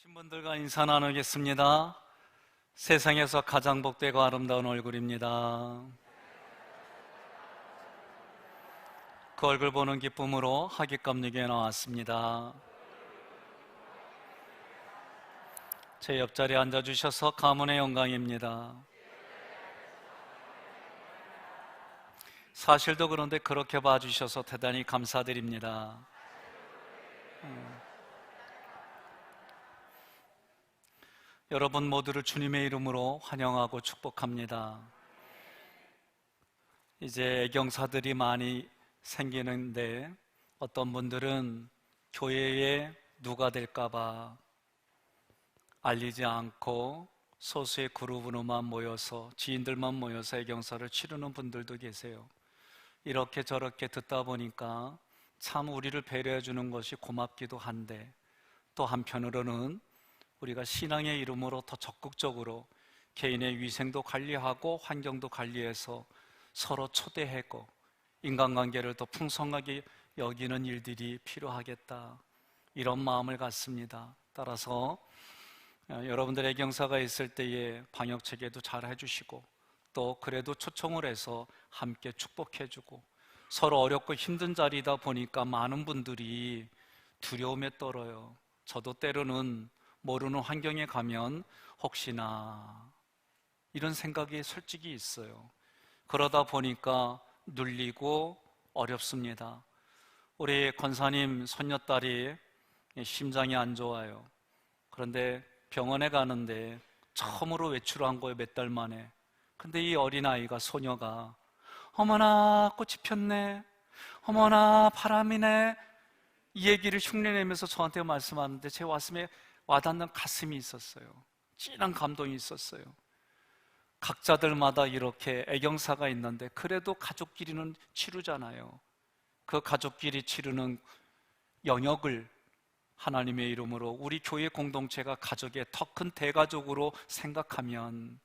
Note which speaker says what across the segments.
Speaker 1: 신분들과 인사 나누겠습니다. 세상에서 가장 복되고 아름다운 얼굴입니다. 그 얼굴 보는 기쁨으로 하객감리교에 나왔습니다. 제 옆자리에 앉아주셔서 가문의 영광입니다. 사실도 그런데 그렇게 봐주셔서 대단히 감사드립니다. 여러분 모두를 주님의 이름으로 환영하고 축복합니다. 이제 애경사들이 많이 생기는데 어떤 분들은 교회에 누가 될까봐 알리지 않고 소수의 그룹으로만 모여서 지인들만 모여서 애경사를 치르는 분들도 계세요. 이렇게 저렇게 듣다 보니까 참 우리를 배려해 주는 것이 고맙기도 한데 또 한편으로는 우리가 신앙의 이름으로 더 적극적으로 개인의 위생도 관리하고 환경도 관리해서 서로 초대하고 인간관계를 더 풍성하게 여기는 일들이 필요하겠다, 이런 마음을 갖습니다. 따라서 여러분들의 애경사가 있을 때에 방역체계도 잘 해주시고 또 그래도 초청을 해서 함께 축복해주고 서로 어렵고 힘든 자리다 보니까 많은 분들이 두려움에 떨어요. 저도 때로는 모르는 환경에 가면 혹시나 이런 생각이 솔직히 있어요. 그러다 보니까 눌리고 어렵습니다. 우리 권사님 손녀딸이 심장이 안 좋아요. 그런데 병원에 가는데 처음으로 외출한 거예요, 몇 달 만에. 근데 이 어린아이가, 소녀가 어머나 꽃이 폈네, 어머나 바람이네, 이 얘기를 흉내내면서 저한테 말씀하는데 제 가슴에 와닿는 가슴이 있었어요. 진한 감동이 있었어요. 각자들마다 이렇게 애경사가 있는데 그래도 가족끼리는 치르잖아요. 그 가족끼리 치르는 영역을 하나님의 이름으로 우리 교회 공동체가 가족의 더 큰 대가족으로 생각하면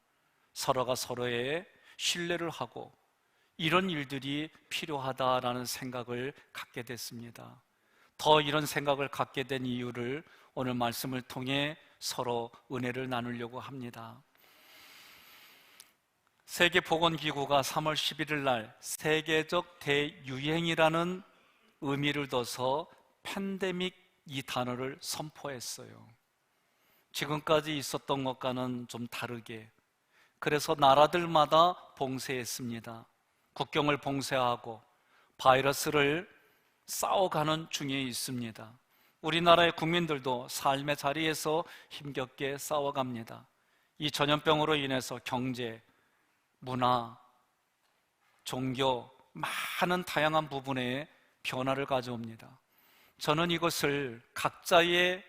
Speaker 1: 서로가 서로의 신뢰를 하고 이런 일들이 필요하다라는 생각을 갖게 됐습니다. 더 이런 생각을 갖게 된 이유를 오늘 말씀을 통해 서로 은혜를 나누려고 합니다. 세계보건기구가 3월 11일 날 세계적 대유행이라는 의미를 둬서 팬데믹, 이 단어를 선포했어요. 지금까지 있었던 것과는 좀 다르게. 그래서 나라들마다 봉쇄했습니다. 국경을 봉쇄하고 바이러스를 싸워가는 중에 있습니다. 우리나라의 국민들도 삶의 자리에서 힘겹게 싸워갑니다. 이 전염병으로 인해서 경제, 문화, 종교, 많은 다양한 부분에 변화를 가져옵니다. 저는 이것을 각자의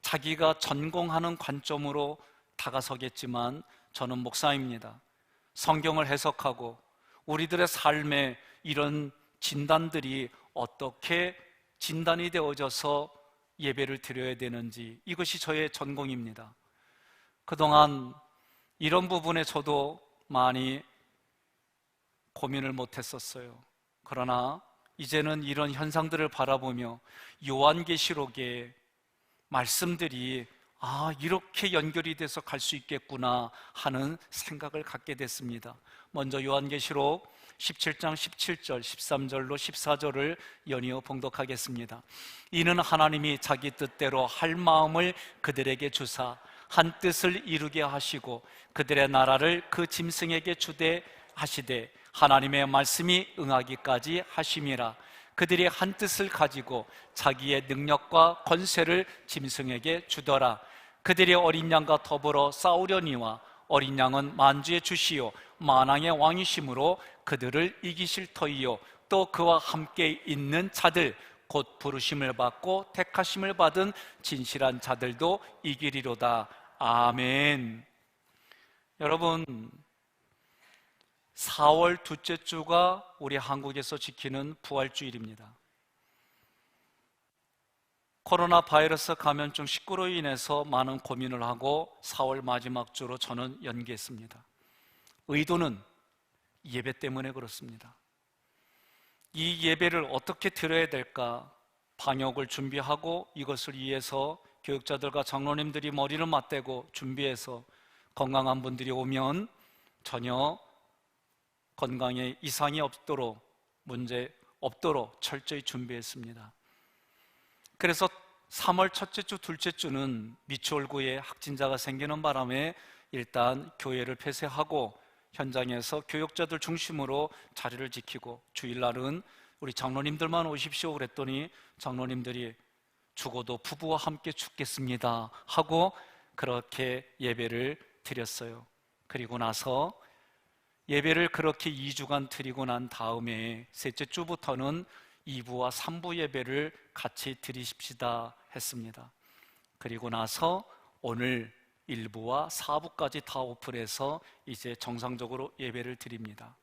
Speaker 1: 자기가 전공하는 관점으로 다가서겠지만 저는 목사입니다. 성경을 해석하고 우리들의 삶에 이런 진단들이 어떻게 진단이 되어져서 예배를 드려야 되는지, 이것이 저의 전공입니다. 그동안 이런 부분에 저도 많이 고민을 못했었어요. 그러나 이제는 이런 현상들을 바라보며 요한계시록의 말씀들이 이렇게 연결이 돼서 갈 수 있겠구나 하는 생각을 갖게 됐습니다. 먼저 요한계시록 17장 17절, 13절로 14절을 연이어 봉독하겠습니다. 이는 하나님이 자기 뜻대로 할 마음을 그들에게 주사 한 뜻을 이루게 하시고 그들의 나라를 그 짐승에게 주되 하시되 하나님의 말씀이 응하기까지 하심이라. 그들이 한 뜻을 가지고 자기의 능력과 권세를 짐승에게 주더라. 그들이 어린 양과 더불어 싸우려니와 어린 양은 만주의 주시요 만왕의 왕이심으로 그들을 이기실 터이요 또 그와 함께 있는 자들 곧 부르심을 받고 택하심을 받은 진실한 자들도 이기리로다. 아멘. 여러분, 4월 둘째 주가 우리 한국에서 지키는 부활주일입니다. 코로나 바이러스 감염증 19로 인해서 많은 고민을 하고 4월 마지막 주로 저는 연기했습니다. 의도는 예배 때문에 그렇습니다. 이 예배를 어떻게 드려야 될까 방역을 준비하고 이것을 위해서 교육자들과 장로님들이 머리를 맞대고 준비해서 건강한 분들이 오면 전혀 건강에 이상이 없도록, 문제 없도록 철저히 준비했습니다. 그래서 3월 첫째 주, 둘째 주는 미추홀구에 확진자가 생기는 바람에 일단 교회를 폐쇄하고 현장에서 교육자들 중심으로 자리를 지키고, 주일날은 우리 장로님들만 오십시오 그랬더니 장로님들이 죽어도 부부와 함께 죽겠습니다 하고 그렇게 예배를 드렸어요. 그리고 나서 예배를 그렇게 2주간 드리고 난 다음에 셋째 주부터는 2부와 3부 예배를 같이 드리십시다 했습니다. 그리고 나서 오늘 1부와 4부까지 다 오픈해서 이제 정상적으로 예배를 드립니다.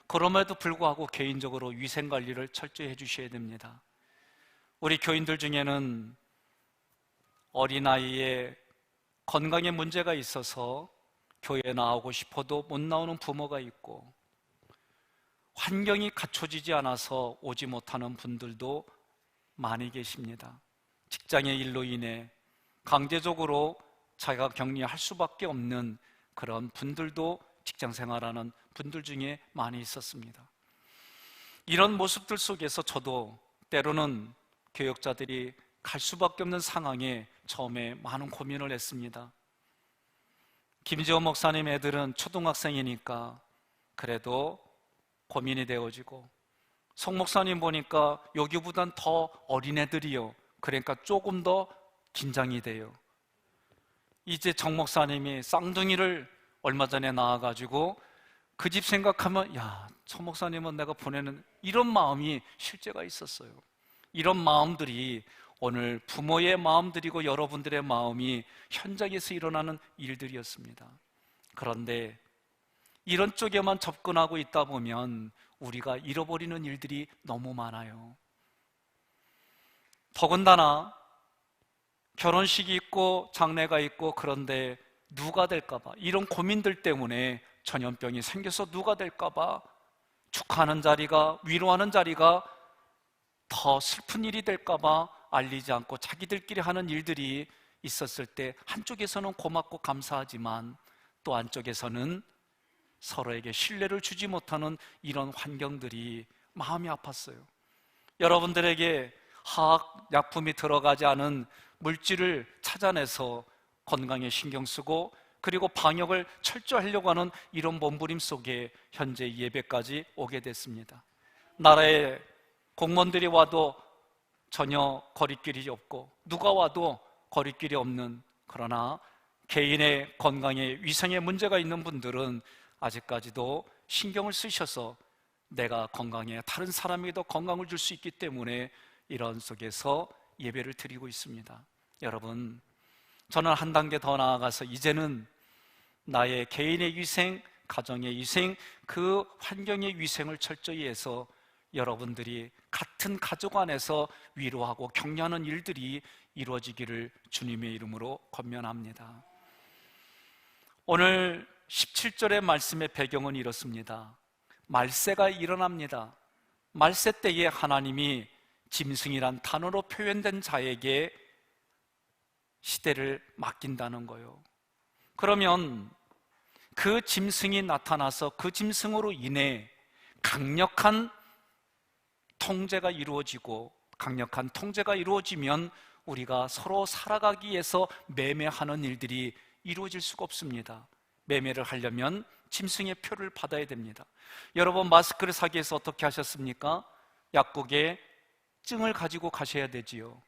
Speaker 1: 그럼에도 불구하고 개인적으로 위생관리를 철저히 해주셔야 됩니다. 우리 교인들 중에는 어린아이의 건강에 문제가 있어서 교회에 나오고 싶어도 못 나오는 부모가 있고, 환경이 갖춰지지 않아서 오지 못하는 분들도 많이 계십니다. 직장의 일로 인해 강제적으로 자기가 격리할 수밖에 없는 그런 분들도 직장 생활하는 분들 중에 많이 있었습니다. 이런 모습들 속에서 저도 때로는 교육자들이 갈 수밖에 없는 상황에 처음에 많은 고민을 했습니다. 김지원 목사님 애들은 초등학생이니까 그래도 고민이 되어지고, 송 목사님 보니까 여기보단 더 어린애들이요, 그러니까 조금 더 긴장이 돼요. 이제 정 목사님이 쌍둥이를 얼마 전에 낳아가지고 그 집 생각하면 야, 정 목사님은 내가 보내는, 이런 마음이 실제가 있었어요. 이런 마음들이 오늘 부모의 마음들이고 여러분들의 마음이 현장에서 일어나는 일들이었습니다. 그런데 이런 쪽에만 접근하고 있다 보면 우리가 잃어버리는 일들이 너무 많아요. 더군다나 결혼식이 있고 장례가 있고, 그런데 누가 될까봐, 이런 고민들 때문에 전염병이 생겨서 누가 될까봐 축하하는 자리가, 위로하는 자리가 더 슬픈 일이 될까봐 알리지 않고 자기들끼리 하는 일들이 있었을 때 한쪽에서는 고맙고 감사하지만 또 한쪽에서는 서로에게 신뢰를 주지 못하는 이런 환경들이 마음이 아팠어요. 여러분들에게 화학약품이 들어가지 않은 물질을 찾아내서 건강에 신경 쓰고, 그리고 방역을 철저히 하려고 하는 이런 몸부림 속에 현재 예배까지 오게 됐습니다. 나라에 공무원들이 와도 전혀 거리끼리 없고, 누가 와도 거리끼리 없는, 그러나 개인의 건강에 위생에 문제가 있는 분들은 아직까지도 신경을 쓰셔서 내가 건강해 다른 사람에게도 건강을 줄 수 있기 때문에 이런 속에서 예배를 드리고 있습니다. 여러분, 저는 한 단계 더 나아가서 이제는 나의 개인의 위생, 가정의 위생, 그 환경의 위생을 철저히 해서 여러분들이 같은 가족 안에서 위로하고 격려하는 일들이 이루어지기를 주님의 이름으로 권면합니다. 오늘 17절의 말씀의 배경은 이렇습니다. 말세가 일어납니다. 말세 때에 하나님이 짐승이란 단어로 표현된 자에게 시대를 맡긴다는 거예요. 그러면 그 짐승이 나타나서 그 짐승으로 인해 강력한 통제가 이루어지고, 강력한 통제가 이루어지면 우리가 서로 살아가기 위해서 매매하는 일들이 이루어질 수가 없습니다. 매매를 하려면 짐승의 표를 받아야 됩니다. 여러분, 마스크를 사기 위해서 어떻게 하셨습니까? 약국에 증을 가지고 가셔야 되지요.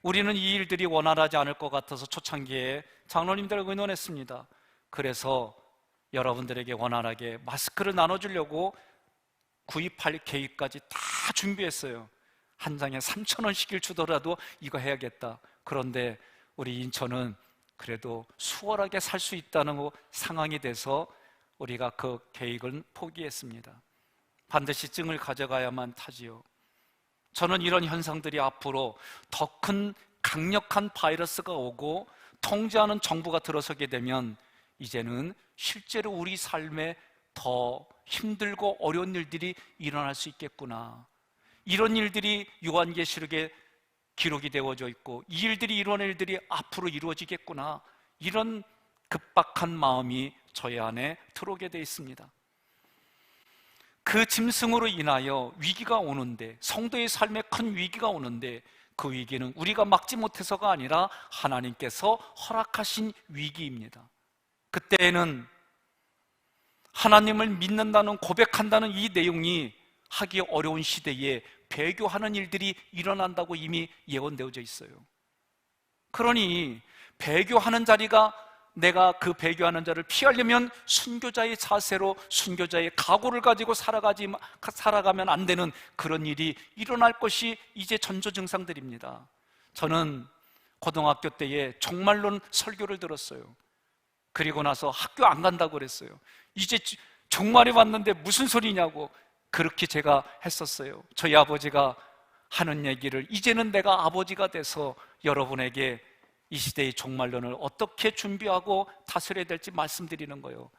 Speaker 1: 우리는 이 일들이 원활하지 않을 것 같아서 초창기에 장로님들과 의논했습니다. 그래서 여러분들에게 원활하게 마스크를 나눠주려고 구입할 계획까지 다 준비했어요. 한 장에 3,000원씩을 주더라도 이거 해야겠다. 그런데 우리 인천은 그래도 수월하게 살 수 있다는 상황이 돼서 우리가 그 계획은 포기했습니다. 반드시 증을 가져가야만 타지요. 저는 이런 현상들이 앞으로 더 큰 강력한 바이러스가 오고 통제하는 정부가 들어서게 되면 이제는 실제로 우리 삶에 더 힘들고 어려운 일들이 일어날 수 있겠구나. 이런 일들이 요한계시록에 기록이 되어져 있고 이 일들이 이런 일들이 앞으로 이루어지겠구나, 이런 급박한 마음이 저희 안에 들어오게 되어 있습니다. 그 짐승으로 인하여 위기가 오는데, 성도의 삶에 큰 위기가 오는데, 그 위기는 우리가 막지 못해서가 아니라 하나님께서 허락하신 위기입니다. 그때에는 하나님을 믿는다는, 고백한다는 이 내용이 하기 어려운 시대에 배교하는 일들이 일어난다고 이미 예언되어져 있어요. 그러니 배교하는 자리가, 내가 그 배교하는 자를 피하려면 순교자의 자세로, 순교자의 각오를 가지고 살아가면 안 되는 그런 일이 일어날 것이 이제 전조증상들입니다. 저는 고등학교 때에 종말론 설교를 들었어요. 그리고 나서 학교 안 간다고 그랬어요. 이제 종말이 왔는데 무슨 소리냐고 그렇게 제가 했었어요. 저희 아버지가 하는 얘기를, 이제는 내가 아버지가 돼서 여러분에게 이 시대의 종말론을 어떻게 준비하고 다스려야 될지 말씀드리는 거예요.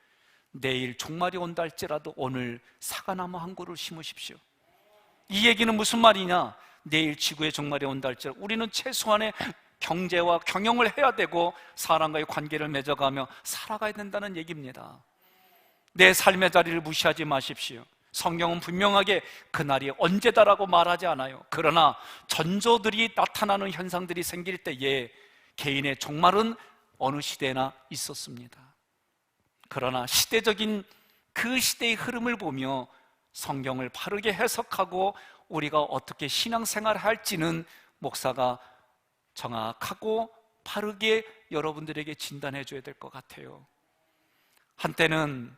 Speaker 1: 내일 종말이 온다 할지라도 오늘 사과나무 한 그루를 심으십시오. 이 얘기는 무슨 말이냐? 내일 지구의 종말이 온다 할지라도 우리는 최소한의 경제와 경영을 해야 되고 사람과의 관계를 맺어가며 살아가야 된다는 얘기입니다. 내 삶의 자리를 무시하지 마십시오. 성경은 분명하게 그날이 언제다라고 말하지 않아요. 그러나 전조들이 나타나는 현상들이 생길 때에 개인의 종말은 어느 시대나 있었습니다. 그러나 시대적인 그 시대의 흐름을 보며 성경을 바르게 해석하고 우리가 어떻게 신앙생활을 할지는 목사가 정확하고 바르게 여러분들에게 진단해 줘야 될 것 같아요. 한때는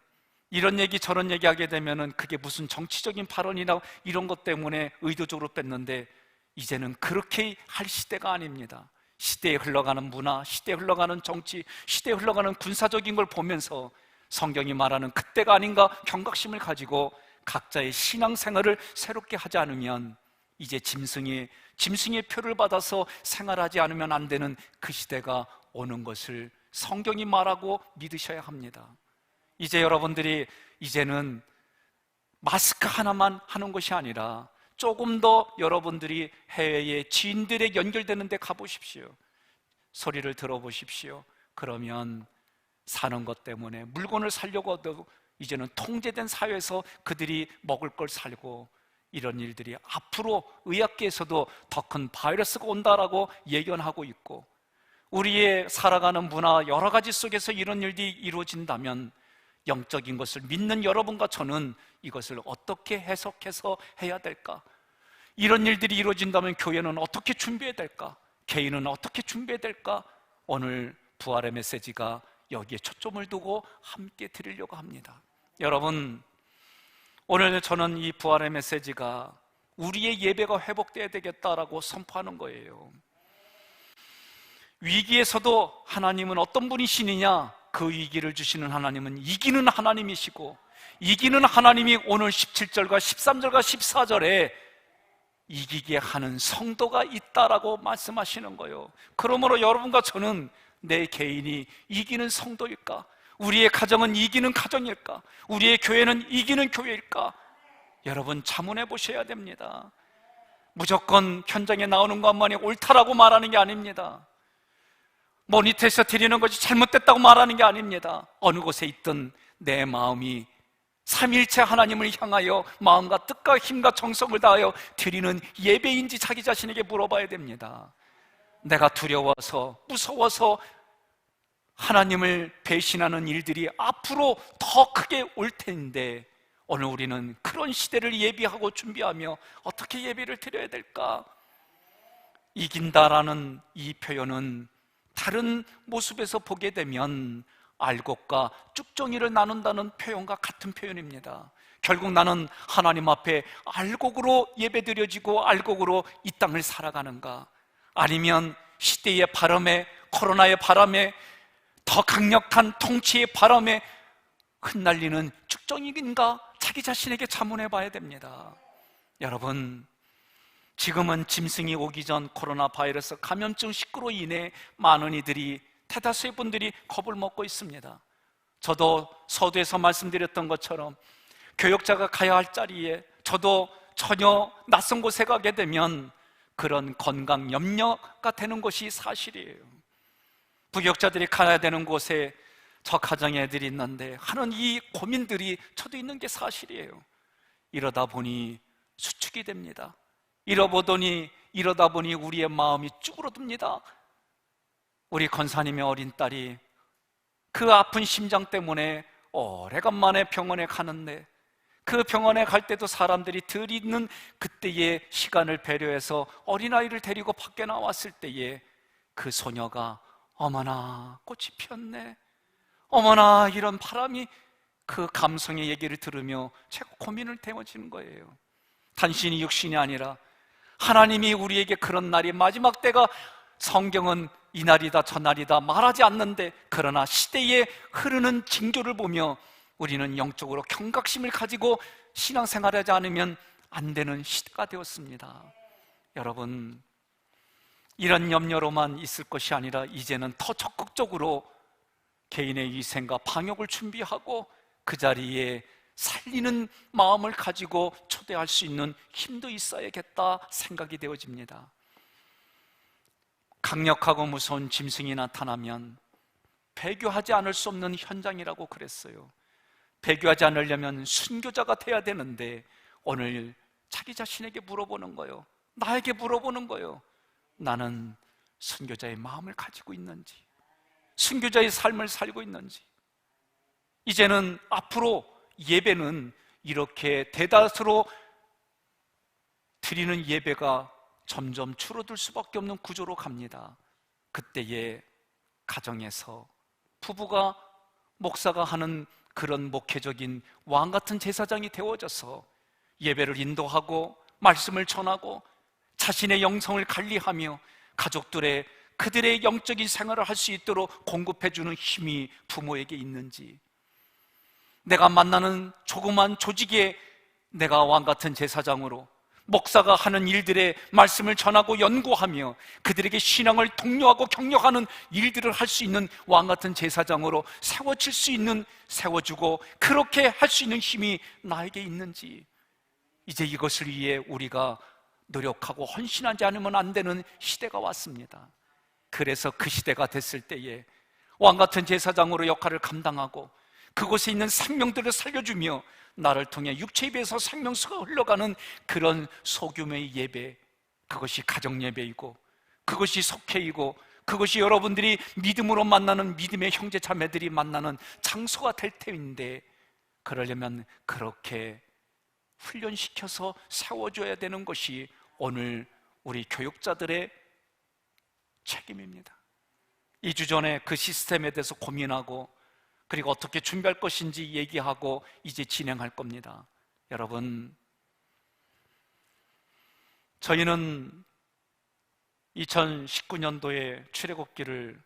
Speaker 1: 이런 얘기 저런 얘기 하게 되면은 그게 무슨 정치적인 발언이나 이런 것 때문에 의도적으로 뺐는데, 이제는 그렇게 할 시대가 아닙니다. 시대에 흘러가는 문화, 시대에 흘러가는 정치, 시대에 흘러가는 군사적인 걸 보면서 성경이 말하는 그때가 아닌가 경각심을 가지고 각자의 신앙생활을 새롭게 하지 않으면 이제 짐승의 표를 받아서 생활하지 않으면 안 되는 그 시대가 오는 것을 성경이 말하고 믿으셔야 합니다. 이제 여러분들이 이제는 마스크 하나만 하는 것이 아니라 조금 더 여러분들이 해외의 지인들에 연결되는 데 가보십시오. 소리를 들어보십시오. 그러면 사는 것 때문에 물건을 사려고 해도 이제는 통제된 사회에서 그들이 먹을 걸 살고, 이런 일들이 앞으로 의학계에서도 더 큰 바이러스가 온다라고 예견하고 있고, 우리의 살아가는 문화 여러 가지 속에서 이런 일들이 이루어진다면 영적인 것을 믿는 여러분과 저는 이것을 어떻게 해석해서 해야 될까? 이런 일들이 이루어진다면 교회는 어떻게 준비해야 될까? 개인은 어떻게 준비해야 될까? 오늘 부활의 메시지가 여기에 초점을 두고 함께 드리려고 합니다. 여러분, 오늘 저는 이 부활의 메시지가 우리의 예배가 회복돼야 되겠다라고 선포하는 거예요. 위기에서도 하나님은 어떤 분이시느냐? 그 위기를 주시는 하나님은 이기는 하나님이시고, 이기는 하나님이 오늘 17절과 13절과 14절에 이기게 하는 성도가 있다라고 말씀하시는 거예요. 그러므로 여러분과 저는 내 개인이 이기는 성도일까? 우리의 가정은 이기는 가정일까? 우리의 교회는 이기는 교회일까? 여러분 자문해 보셔야 됩니다. 무조건 현장에 나오는 것만이 옳다라고 말하는 게 아닙니다. 모니터에서 드리는 것이 잘못됐다고 말하는 게 아닙니다. 어느 곳에 있든 내 마음이 삼일체 하나님을 향하여 마음과 뜻과 힘과 정성을 다하여 드리는 예배인지 자기 자신에게 물어봐야 됩니다. 내가 두려워서, 무서워서 하나님을 배신하는 일들이 앞으로 더 크게 올 텐데, 오늘 우리는 그런 시대를 예비하고 준비하며 어떻게 예배를 드려야 될까? 이긴다라는 이 표현은 다른 모습에서 보게 되면 알곡과 쭉정이를 나눈다는 표현과 같은 표현입니다. 결국 나는 하나님 앞에 알곡으로 예배드려지고 알곡으로 이 땅을 살아가는가? 아니면 시대의 바람에, 코로나의 바람에, 더 강력한 통치의 바람에 흩날리는 쭉정이인가? 자기 자신에게 자문해 봐야 됩니다. 여러분, 지금은 짐승이 오기 전 코로나 바이러스 감염증 19로 인해 많은 이들이, 대다수의 분들이 겁을 먹고 있습니다. 저도 서두에서 말씀드렸던 것처럼 교역자가 가야 할 자리에 저도 전혀 낯선 곳에 가게 되면 그런 건강 염려가 되는 것이 사실이에요. 부격자들이 가야 되는 곳에 저 가정의 애들이 있는데 하는 이 고민들이 저도 있는 게 사실이에요. 이러다 보니 수축이 됩니다. 이러다 보니 우리의 마음이 쭈그러듭니다. 우리 권사님의 어린 딸이 그 아픈 심장 때문에 오래간만에 병원에 가는데, 그 병원에 갈 때도 사람들이 들이는 그때의 시간을 배려해서 어린아이를 데리고 밖에 나왔을 때에 그 소녀가 어머나 꽃이 피었네, 어머나 이런 바람이, 그 감성의 얘기를 들으며 제가 고민을 태워지는 거예요. 단순히 육신이 아니라 하나님이 우리에게 그런 날이 마지막 때가, 성경은 이날이다 저날이다 말하지 않는데, 그러나 시대에 흐르는 징조를 보며 우리는 영적으로 경각심을 가지고 신앙생활하지 않으면 안 되는 시대가 되었습니다. 여러분, 이런 염려로만 있을 것이 아니라 이제는 더 적극적으로 개인의 위생과 방역을 준비하고 그 자리에 살리는 마음을 가지고 초대할 수 있는 힘도 있어야겠다 생각이 되어집니다. 강력하고 무서운 짐승이 나타나면 배교하지 않을 수 없는 현장이라고 그랬어요. 배교하지 않으려면 순교자가 돼야 되는데 오늘 자기 자신에게 물어보는 거예요. 나에게 물어보는 거예요. 나는 순교자의 마음을 가지고 있는지, 순교자의 삶을 살고 있는지. 이제는 앞으로 예배는 이렇게 대다수로 드리는 예배가 점점 줄어들 수밖에 없는 구조로 갑니다. 그때의 가정에서 부부가 목사가 하는 그런 목회적인 왕같은 제사장이 되어져서 예배를 인도하고 말씀을 전하고 자신의 영성을 관리하며 가족들의 그들의 영적인 생활을 할 수 있도록 공급해주는 힘이 부모에게 있는지, 내가 만나는 조그만 조직에 내가 왕같은 제사장으로 목사가 하는 일들의 말씀을 전하고 연구하며 그들에게 신앙을 독려하고 격려하는 일들을 할 수 있는 왕같은 제사장으로 세워질 수 있는, 세워주고 그렇게 할 수 있는 힘이 나에게 있는지, 이제 이것을 위해 우리가 노력하고 헌신하지 않으면 안 되는 시대가 왔습니다. 그래서 그 시대가 됐을 때에 왕같은 제사장으로 역할을 감당하고 그곳에 있는 생명들을 살려주며 나를 통해 육체 입에서 생명수가 흘러가는 그런 소규모의 예배, 그것이 가정예배이고 그것이 속회이고 그것이 여러분들이 믿음으로 만나는 믿음의 형제 자매들이 만나는 장소가 될 텐데, 그러려면 그렇게 훈련시켜서 세워줘야 되는 것이 오늘 우리 교육자들의 책임입니다. 2주 전에 그 시스템에 대해서 고민하고 그리고 어떻게 준비할 것인지 얘기하고 이제 진행할 겁니다. 여러분, 저희는 2019년도에 출애굽기를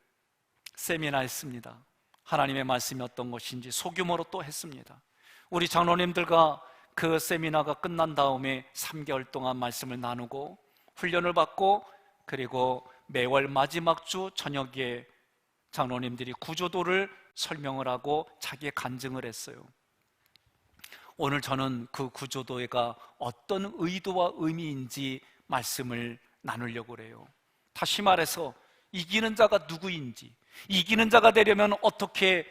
Speaker 1: 세미나 했습니다. 하나님의 말씀이 어떤 것인지 소규모로 또 했습니다. 우리 장로님들과 그 세미나가 끝난 다음에 3개월 동안 말씀을 나누고 훈련을 받고, 그리고 매월 마지막 주 저녁에 장로님들이 구조도를 설명을 하고 자기의 간증을 했어요. 오늘 저는 그 구조도가 어떤 의도와 의미인지 말씀을 나누려고 그래요. 다시 말해서 이기는 자가 누구인지, 이기는 자가 되려면 어떻게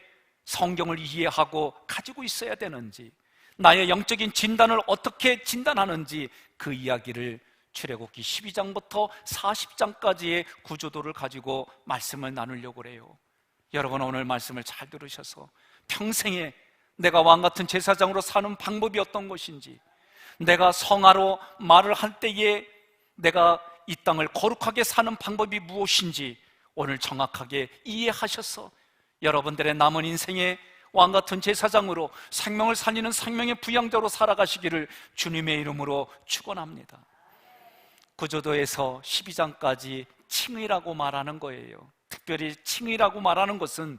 Speaker 1: 성경을 이해하고 가지고 있어야 되는지, 나의 영적인 진단을 어떻게 진단하는지, 그 이야기를 출애굽기 12장부터 40장까지의 구조도를 가지고 말씀을 나누려고 그래요. 여러분, 오늘 말씀을 잘 들으셔서 평생에 내가 왕같은 제사장으로 사는 방법이 어떤 것인지, 내가 성화로 말을 할 때에 내가 이 땅을 거룩하게 사는 방법이 무엇인지 오늘 정확하게 이해하셔서 여러분들의 남은 인생에 왕같은 제사장으로 생명을 살리는 생명의 부양자로 살아가시기를 주님의 이름으로 축원합니다. 구조도에서 12장까지 칭의라고 말하는 거예요. 특별히 칭의라고 말하는 것은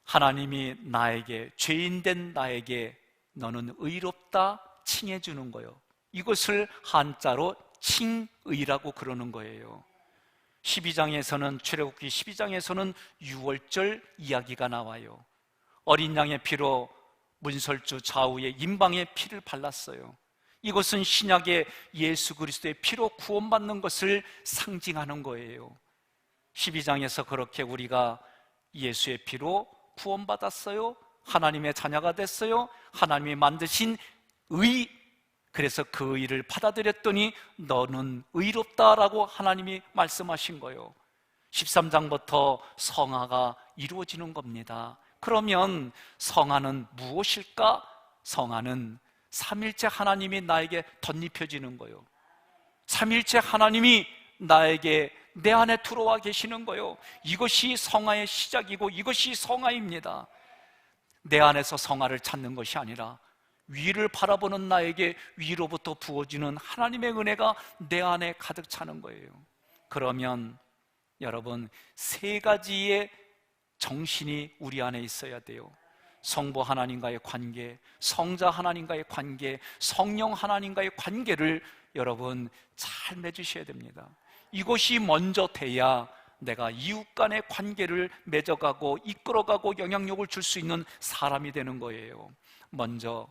Speaker 1: 하나님이 나에게, 죄인된 나에게 너는 의롭다 칭해 주는 거예요. 이것을 한자로 칭의라고 그러는 거예요. 12장에서는, 출애굽기 12장에서는 유월절 이야기가 나와요. 어린 양의 피로 문설주 좌우에 임방의 피를 발랐어요. 이것은 신약의 예수 그리스도의 피로 구원받는 것을 상징하는 거예요. 12장에서 그렇게 우리가 예수의 피로 구원받았어요. 하나님의 자녀가 됐어요. 하나님이 만드신 의, 그래서 그 의를 받아들였더니 너는 의롭다라고 하나님이 말씀하신 거예요. 13장부터 성화가 이루어지는 겁니다. 그러면 성화는 무엇일까? 성화는 삼일체 하나님이 나에게 덧입혀지는 거예요. 삼일체 하나님이 나에게 내 안에 들어와 계시는 거예요. 이것이 성화의 시작이고 이것이 성화입니다. 내 안에서 성화를 찾는 것이 아니라 위를 바라보는 나에게 위로부터 부어지는 하나님의 은혜가 내 안에 가득 차는 거예요. 그러면 여러분, 세 가지의 정신이 우리 안에 있어야 돼요. 성부 하나님과의 관계, 성자 하나님과의 관계, 성령 하나님과의 관계를 여러분 잘 맺으셔야 됩니다. 이것이 먼저 돼야 내가 이웃 간의 관계를 맺어가고 이끌어가고 영향력을 줄 수 있는 사람이 되는 거예요. 먼저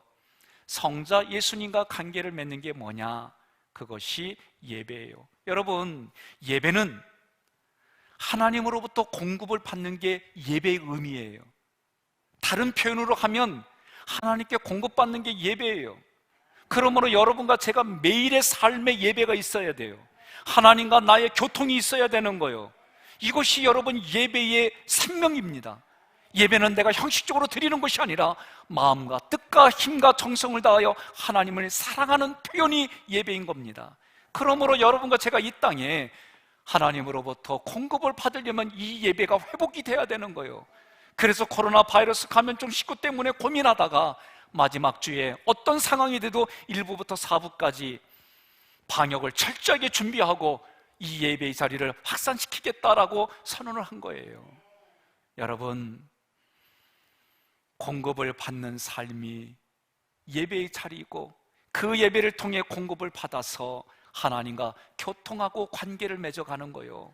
Speaker 1: 성자 예수님과 관계를 맺는 게 뭐냐? 그것이 예배예요. 여러분, 예배는 하나님으로부터 공급을 받는 게 예배의 의미예요. 다른 표현으로 하면 하나님께 공급받는 게 예배예요. 그러므로 여러분과 제가 매일의 삶의 예배가 있어야 돼요. 하나님과 나의 교통이 있어야 되는 거예요. 이것이 여러분 예배의 생명입니다. 예배는 내가 형식적으로 드리는 것이 아니라 마음과 뜻과 힘과 정성을 다하여 하나님을 사랑하는 표현이 예배인 겁니다. 그러므로 여러분과 제가 이 땅에 하나님으로부터 공급을 받으려면 이 예배가 회복이 돼야 되는 거예요. 그래서 코로나 바이러스 감염증 19 때문에 고민하다가 마지막 주에 어떤 상황이 돼도 1부부터 4부까지 방역을 철저하게 준비하고 이 예배의 자리를 확산시키겠다라고 선언을 한 거예요. 여러분, 공급을 받는 삶이 예배의 자리이고 그 예배를 통해 공급을 받아서 하나님과 교통하고 관계를 맺어가는 거예요.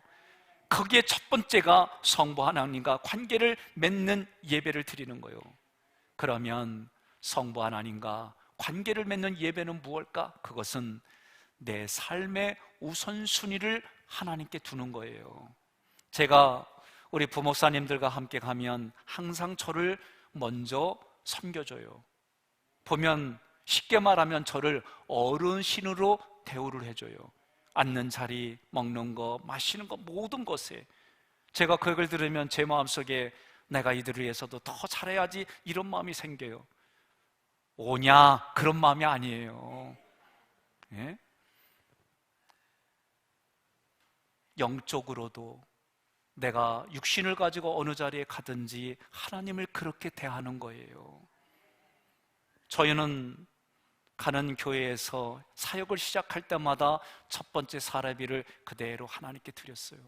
Speaker 1: 거기에 첫 번째가 성부 하나님과 관계를 맺는 예배를 드리는 거예요. 그러면 성부 하나님과 관계를 맺는 예배는 무엇일까? 그것은 내 삶의 우선순위를 하나님께 두는 거예요. 제가 우리 부목사님들과 함께 가면 항상 저를 먼저 섬겨줘요. 보면 쉽게 말하면 저를 어른신으로 대우를 해줘요. 앉는 자리, 먹는 거, 마시는 거, 모든 것에 제가 그걸 들으면 제 마음속에 내가 이들을 위해서도 더 잘해야지 이런 마음이 생겨요. 오냐? 그런 마음이 아니에요. 예? 영적으로도 내가 육신을 가지고 어느 자리에 가든지 하나님을 그렇게 대하는 거예요. 저희는 가는 교회에서 사역을 시작할 때마다 첫 번째 사례비를 그대로 하나님께 드렸어요.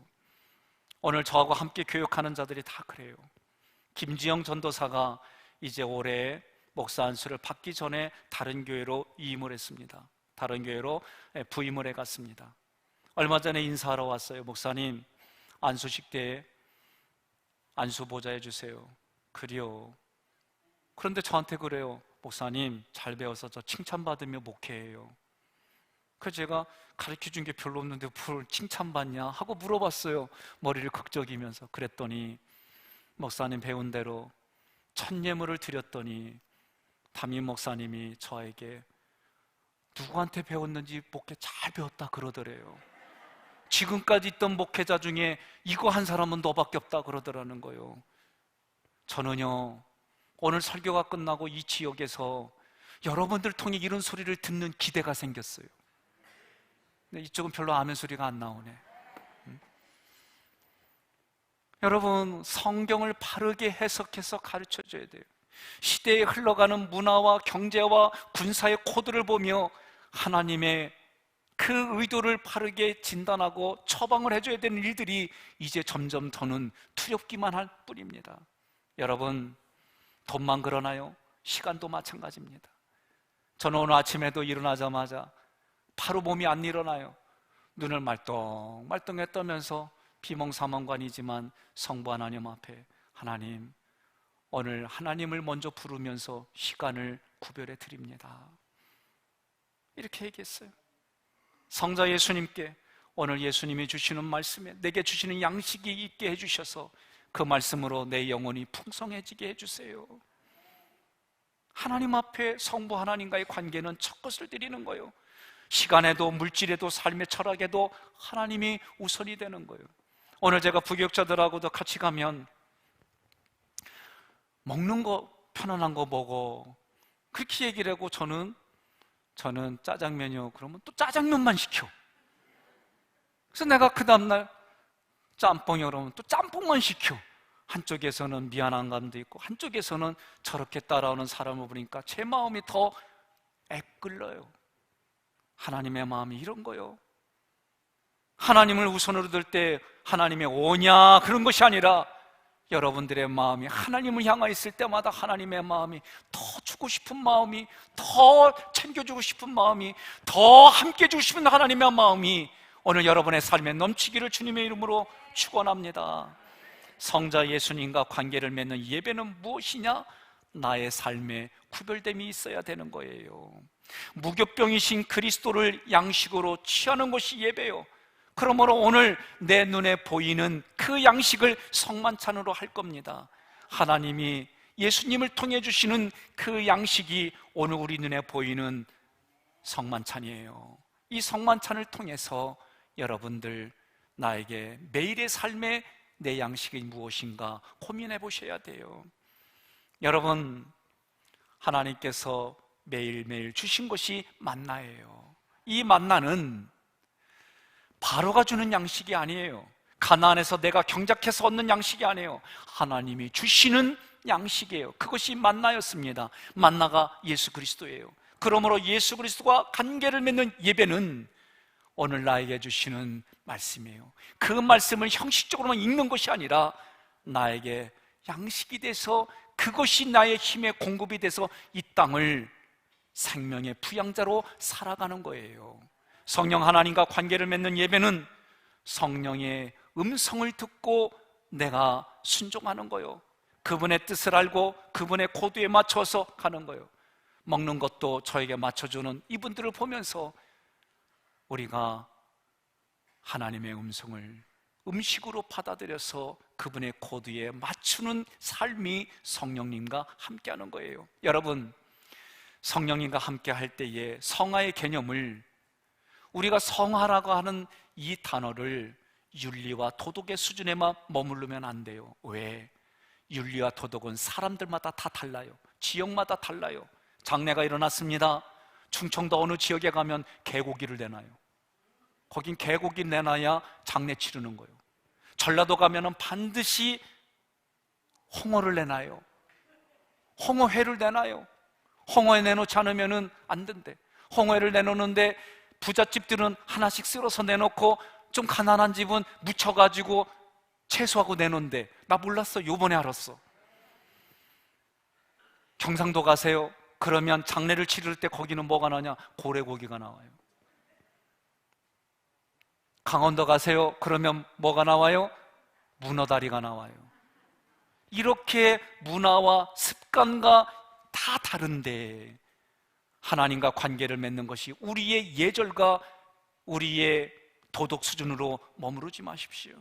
Speaker 1: 오늘 저하고 함께 교육하는 자들이 다 그래요. 김지영 전도사가 이제 올해 목사 안수를 받기 전에 다른 교회로 이임을 했습니다. 다른 교회로 부임을 해갔습니다. 얼마 전에 인사하러 왔어요. 목사님, 안수식 때 안수 보좌 해주세요. 그래요. 그런데 저한테 그래요. 목사님, 잘 배워서 저 칭찬받으며 목회해요. 그래서 제가 가르쳐준 게 별로 없는데 뭘 칭찬받냐 하고 물어봤어요. 머리를 극적이면서. 그랬더니 목사님 배운 대로 첫 예물을 드렸더니 담임 목사님이 저에게 누구한테 배웠는지 목회 잘 배웠다 그러더래요. 지금까지 있던 목회자 중에 이거 한 사람은 너밖에 없다 그러더라는 거예요. 저는요, 오늘 설교가 끝나고 이 지역에서 여러분들 통해 이런 소리를 듣는 기대가 생겼어요. 근데 이쪽은 별로 아멘 소리가 안 나오네. 여러분, 성경을 바르게 해석해서 가르쳐줘야 돼요. 시대에 흘러가는 문화와 경제와 군사의 코드를 보며 하나님의 그 의도를 바르게 진단하고 처방을 해줘야 되는 일들이 이제 점점 더는 두렵기만 할 뿐입니다. 여러분, 돈만 그러나요? 시간도 마찬가지입니다. 저는 오늘 아침에도 일어나자마자 바로 몸이 안 일어나요. 눈을 말똥말똥 떠면서 비몽사몽관이지만 성부 하나님 앞에, 하나님, 오늘 하나님을 먼저 부르면서 시간을 구별해 드립니다. 이렇게 얘기했어요. 성자 예수님께 오늘 예수님이 주시는 말씀에 내게 주시는 양식이 있게 해주셔서 그 말씀으로 내 영혼이 풍성해지게 해주세요. 하나님 앞에 성부 하나님과의 관계는 첫 것을 드리는 거예요. 시간에도 물질에도 삶의 철학에도 하나님이 우선이 되는 거예요. 오늘 제가 부교육자들하고도 같이 가면 먹는 거 편안한 거 먹어 그렇게 얘기를 하고 저는 짜장면이요 그러면 또 짜장면만 시켜. 그래서 내가 그 다음날 짬뽕이요 그러면 또 짬뽕만 시켜. 한쪽에서는 미안한 감도 있고 한쪽에서는 저렇게 따라오는 사람을 보니까 제 마음이 더 애끓러요. 하나님의 마음이 이런 거요. 하나님을 우선으로 들 때 하나님의 오냐 그런 것이 아니라 여러분들의 마음이 하나님을 향하여 있을 때마다 하나님의 마음이 더 주고 싶은 마음이, 더 챙겨주고 싶은 마음이, 더 함께 주고 싶은 하나님의 마음이 오늘 여러분의 삶에 넘치기를 주님의 이름으로 축원합니다. 성자 예수님과 관계를 맺는 예배는 무엇이냐? 나의 삶에 구별됨이 있어야 되는 거예요. 무교병이신 그리스도를 양식으로 취하는 것이 예배요. 그러므로 오늘 내 눈에 보이는 그 양식을 성만찬으로 할 겁니다. 하나님이 예수님을 통해 주시는 그 양식이 오늘 우리 눈에 보이는 성만찬이에요. 이 성만찬을 통해서 여러분들 나에게 매일의 삶에 내 양식이 무엇인가 고민해 보셔야 돼요. 여러분, 하나님께서 매일매일 주신 것이 만나예요. 이 만나는 바로가 주는 양식이 아니에요. 가나안에서 내가 경작해서 얻는 양식이 아니에요. 하나님이 주시는 양식이에요. 그것이 만나였습니다. 만나가 예수 그리스도예요. 그러므로 예수 그리스도와 관계를 맺는 예배는 오늘 나에게 주시는 말씀이에요. 그 말씀을 형식적으로만 읽는 것이 아니라 나에게 양식이 돼서 그것이 나의 힘의 공급이 돼서 이 땅을 생명의 부양자로 살아가는 거예요. 성령 하나님과 관계를 맺는 예배는 성령의 음성을 듣고 내가 순종하는 거예요. 그분의 뜻을 알고 그분의 코드에 맞춰서 가는 거예요. 먹는 것도 저에게 맞춰주는 이분들을 보면서 우리가 하나님의 음성을 음식으로 받아들여서 그분의 코드에 맞추는 삶이 성령님과 함께하는 거예요. 여러분, 성령님과 함께 할 때에 성화의 개념을 우리가 성화라고 하는 이 단어를 윤리와 도덕의 수준에만 머무르면 안 돼요. 왜? 윤리와 도덕은 사람들마다 다 달라요. 지역마다 달라요. 장례가 일어났습니다. 충청도 어느 지역에 가면 개고기를 내놔요. 거긴 개고기 내놔야 장례 치르는 거예요. 전라도 가면은 반드시 홍어를 내놔요. 홍어회를 내놔요. 홍어회 내놓지 않으면은 안 된대. 홍어회를 내놓는데 부잣집들은 하나씩 쓸어서 내놓고 좀 가난한 집은 묻혀가지고 채소하고 내놓는데 나 몰랐어. 요번에 알았어. 경상도 가세요. 그러면 장례를 치를 때 거기는 뭐가 나냐? 고래고기가 나와요. 강원도 가세요. 그러면 뭐가 나와요? 문어다리가 나와요. 이렇게 문화와 습관과 다 다른데 하나님과 관계를 맺는 것이 우리의 예절과 우리의 도덕 수준으로 머무르지 마십시오.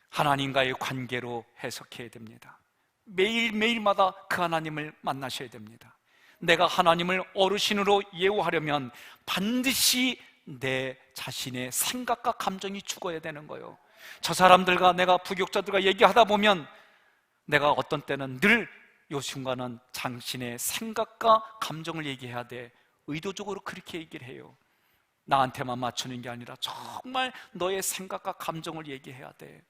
Speaker 1: 하나님과의 관계로 해석해야 됩니다. 매일매일마다 그 하나님을 만나셔야 됩니다. 내가 하나님을 어르신으로 예우하려면 반드시 내 자신의 생각과 감정이 죽어야 되는 거예요. 저 사람들과 내가 부교육자들과 얘기하다 보면 내가 어떤 때는 늘 요 순간은 당신의 생각과 감정을 얘기해야 돼. 의도적으로 그렇게 얘기를 해요. 나한테만 맞추는 게 아니라 정말 너의 생각과 감정을 얘기해야 돼.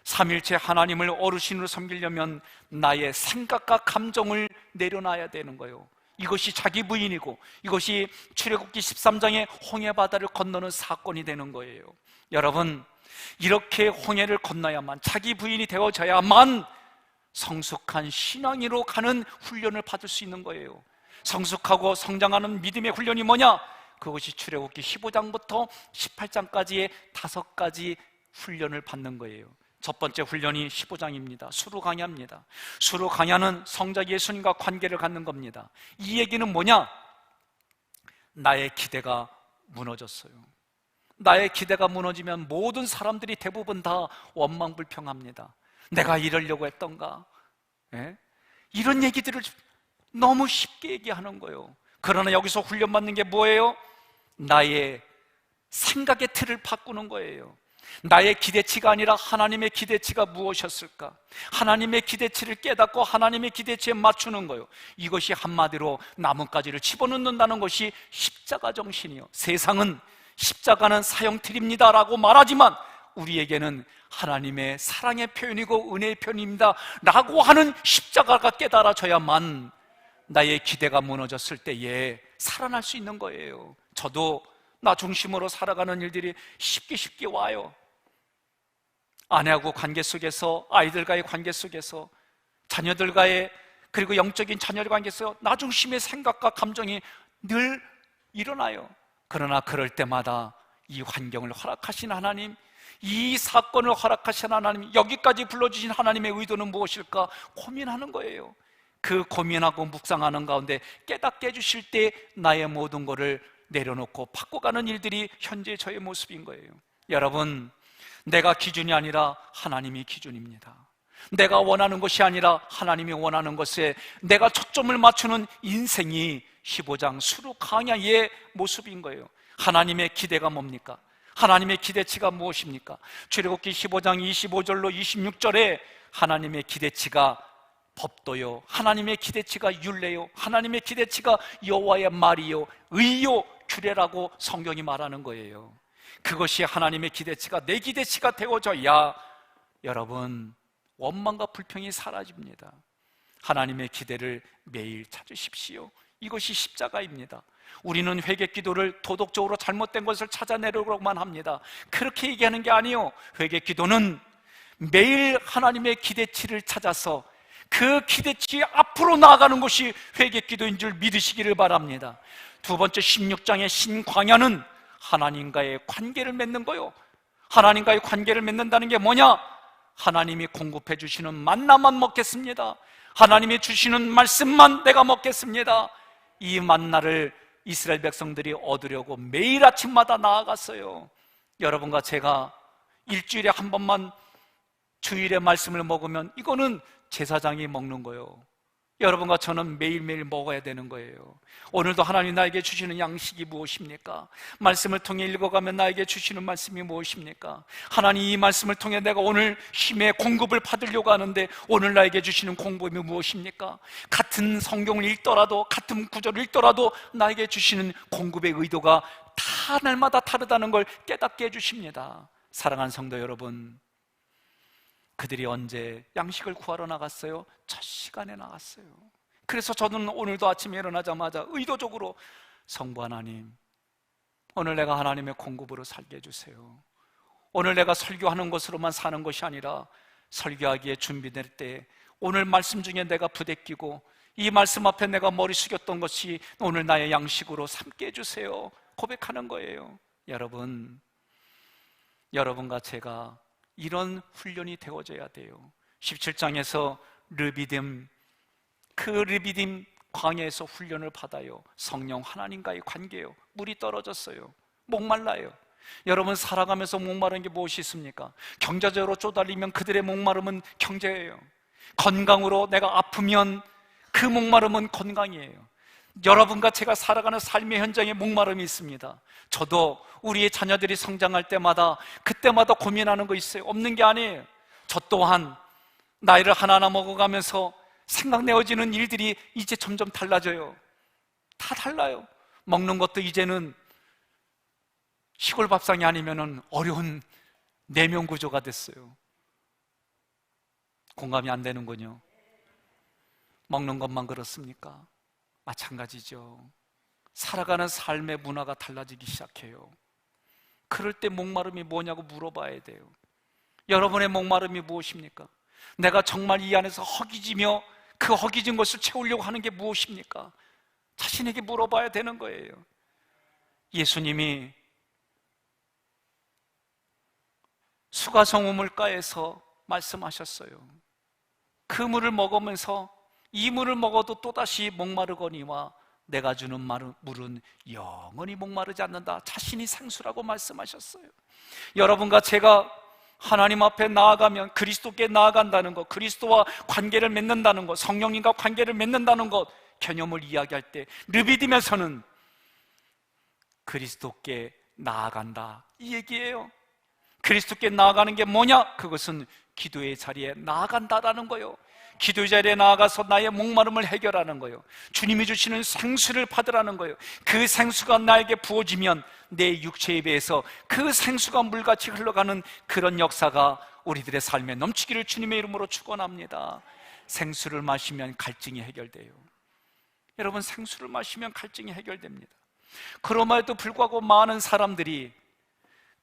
Speaker 1: 삼일체 하나님을 어르신으로 섬기려면 나의 생각과 감정을 내려놔야 되는 거예요. 이것이 자기 부인이고 이것이 출애굽기 13장의 홍해바다를 건너는 사건이 되는 거예요. 여러분, 이렇게 홍해를 건너야만 자기 부인이 되어져야만 성숙한 신앙이로 가는 훈련을 받을 수 있는 거예요. 성숙하고 성장하는 믿음의 훈련이 뭐냐? 그것이 출애굽기 15장부터 18장까지의 5가지 훈련을 받는 거예요. 첫 번째 훈련이 15장입니다. 수루 강야입니다. 수루 강야는 성자 예수님과 관계를 갖는 겁니다. 이 얘기는 뭐냐? 나의 기대가 무너졌어요. 나의 기대가 무너지면 모든 사람들이 대부분 다 원망불평합니다. 내가 이러려고 했던가? 예? 이런 얘기들을 너무 쉽게 얘기하는 거예요. 그러나 여기서 훈련받는 게 뭐예요? 나의 생각의 틀을 바꾸는 거예요. 나의 기대치가 아니라 하나님의 기대치가 무엇이었을까? 하나님의 기대치를 깨닫고 하나님의 기대치에 맞추는 거예요. 이것이 한마디로 나뭇가지를 집어넣는다는 것이 십자가 정신이요. 세상은 십자가는 사형틀입니다 라고 말하지만 우리에게는 하나님의 사랑의 표현이고 은혜의 표현입니다 라고 하는 십자가가 깨달아져야만 나의 기대가 무너졌을 때에 살아날 수 있는 거예요. 저도 나 중심으로 살아가는 일들이 쉽게 와요. 아내하고 관계 속에서, 아이들과의 관계 속에서, 자녀들과의, 그리고 영적인 자녀들 관계에서 나 중심의 생각과 감정이 늘 일어나요. 그러나 그럴 때마다 이 환경을 허락하신 하나님, 이 사건을 허락하신 하나님, 여기까지 불러주신 하나님의 의도는 무엇일까 고민하는 거예요. 그 고민하고 묵상하는 가운데 깨닫게 해주실 때 나의 모든 것을 내려놓고 바꿔가는 일들이 현재 저의 모습인 거예요. 여러분, 내가 기준이 아니라 하나님이 기준입니다. 내가 원하는 것이 아니라 하나님이 원하는 것에 내가 초점을 맞추는 인생이 15장 수루 강야의 모습인 거예요. 하나님의 기대가 뭡니까? 하나님의 기대치가 무엇입니까? 출애굽기 15장 25절로 26절에 하나님의 기대치가 법도요, 하나님의 기대치가 율례요, 하나님의 기대치가 여호와의 말이요, 의요, 규례라고 성경이 말하는 거예요. 그것이 하나님의 기대치가 내 기대치가 되어져야 여러분 원망과 불평이 사라집니다. 하나님의 기대를 매일 찾으십시오. 이것이 십자가입니다. 우리는 회개기도를 도덕적으로 잘못된 것을 찾아내려고만 합니다. 그렇게 얘기하는 게 아니에요. 회개기도는 매일 하나님의 기대치를 찾아서 그 기대치 앞으로 나아가는 것이 회개기도인 줄 믿으시기를 바랍니다. 두 번째 16장의 신광야는 하나님과의 관계를 맺는 거요. 하나님과의 관계를 맺는다는 게 뭐냐? 하나님이 공급해 주시는 만나만 먹겠습니다. 하나님이 주시는 말씀만 내가 먹겠습니다. 이 만나를 이스라엘 백성들이 얻으려고 매일 아침마다 나아갔어요. 여러분과 제가 일주일에 한 번만 주일에 말씀을 먹으면 이거는 제사장이 먹는 거예요. 여러분과 저는 매일매일 먹어야 되는 거예요. 오늘도 하나님 나에게 주시는 양식이 무엇입니까? 말씀을 통해 읽어가면 나에게 주시는 말씀이 무엇입니까? 하나님, 이 말씀을 통해 내가 오늘 힘의 공급을 받으려고 하는데 오늘 나에게 주시는 공급이 무엇입니까? 같은 성경을 읽더라도, 같은 구절을 읽더라도 나에게 주시는 공급의 의도가 다 날마다 다르다는 걸 깨닫게 해주십니다. 사랑하는 성도 여러분, 그들이 언제 양식을 구하러 나갔어요? 첫 시간에 나갔어요. 그래서 저는 오늘도 아침에 일어나자마자 의도적으로 성부 하나님, 오늘 내가 하나님의 공급으로 살게 해주세요. 오늘 내가 설교하는 것으로만 사는 것이 아니라 설교하기에 준비될 때 오늘 말씀 중에 내가 부대끼고 이 말씀 앞에 내가 머리 숙였던 것이 오늘 나의 양식으로 삼게 해주세요. 고백하는 거예요. 여러분, 여러분과 제가 이런 훈련이 되어져야 돼요. 17장에서 르비딤, 그 르비딤 광야에서 훈련을 받아요. 성령 하나님과의 관계예요. 물이 떨어졌어요. 목말라요. 여러분, 살아가면서 목마른 게 무엇이 있습니까? 경제적으로 쪼달리면 그들의 목마름은 경제예요. 건강으로 내가 아프면 그 목마름은 건강이에요. 여러분과 제가 살아가는 삶의 현장에 목마름이 있습니다. 저도 우리의 자녀들이 성장할 때마다 그때마다 고민하는 거 있어요. 없는 게 아니에요. 저 또한 나이를 하나하나 먹어가면서 생각내어지는 일들이 이제 점점 달라져요. 다 달라요. 먹는 것도 이제는 시골 밥상이 아니면 어려운 내면 구조가 됐어요. 공감이 안 되는군요. 먹는 것만 그렇습니까? 마찬가지죠. 살아가는 삶의 문화가 달라지기 시작해요. 그럴 때 목마름이 뭐냐고 물어봐야 돼요. 여러분의 목마름이 무엇입니까? 내가 정말 이 안에서 허기지며 그 허기진 것을 채우려고 하는 게 무엇입니까? 자신에게 물어봐야 되는 거예요. 예수님이 수가성 우물가에서 말씀하셨어요. 그 물을 먹으면서 이 물을 먹어도 또다시 목마르거니와 내가 주는 물은 영원히 목마르지 않는다. 자신이 생수라고 말씀하셨어요. 여러분과 제가 하나님 앞에 나아가면, 그리스도께 나아간다는 것, 그리스도와 관계를 맺는다는 것, 성령님과 관계를 맺는다는 것, 개념을 이야기할 때 르비딤에서는 그리스도께 나아간다, 이 얘기예요. 그리스도께 나아가는 게 뭐냐? 그것은 기도의 자리에 나아간다라는 거예요. 기도의 자리에 나아가서 나의 목마름을 해결하는 거예요. 주님이 주시는 생수를 받으라는 거예요. 그 생수가 나에게 부어지면 내 육체에 비해서 그 생수가 물같이 흘러가는 그런 역사가 우리들의 삶에 넘치기를 주님의 이름으로 축원합니다. 생수를 마시면 갈증이 해결돼요. 여러분, 생수를 마시면 갈증이 해결됩니다. 그럼에도 불구하고 많은 사람들이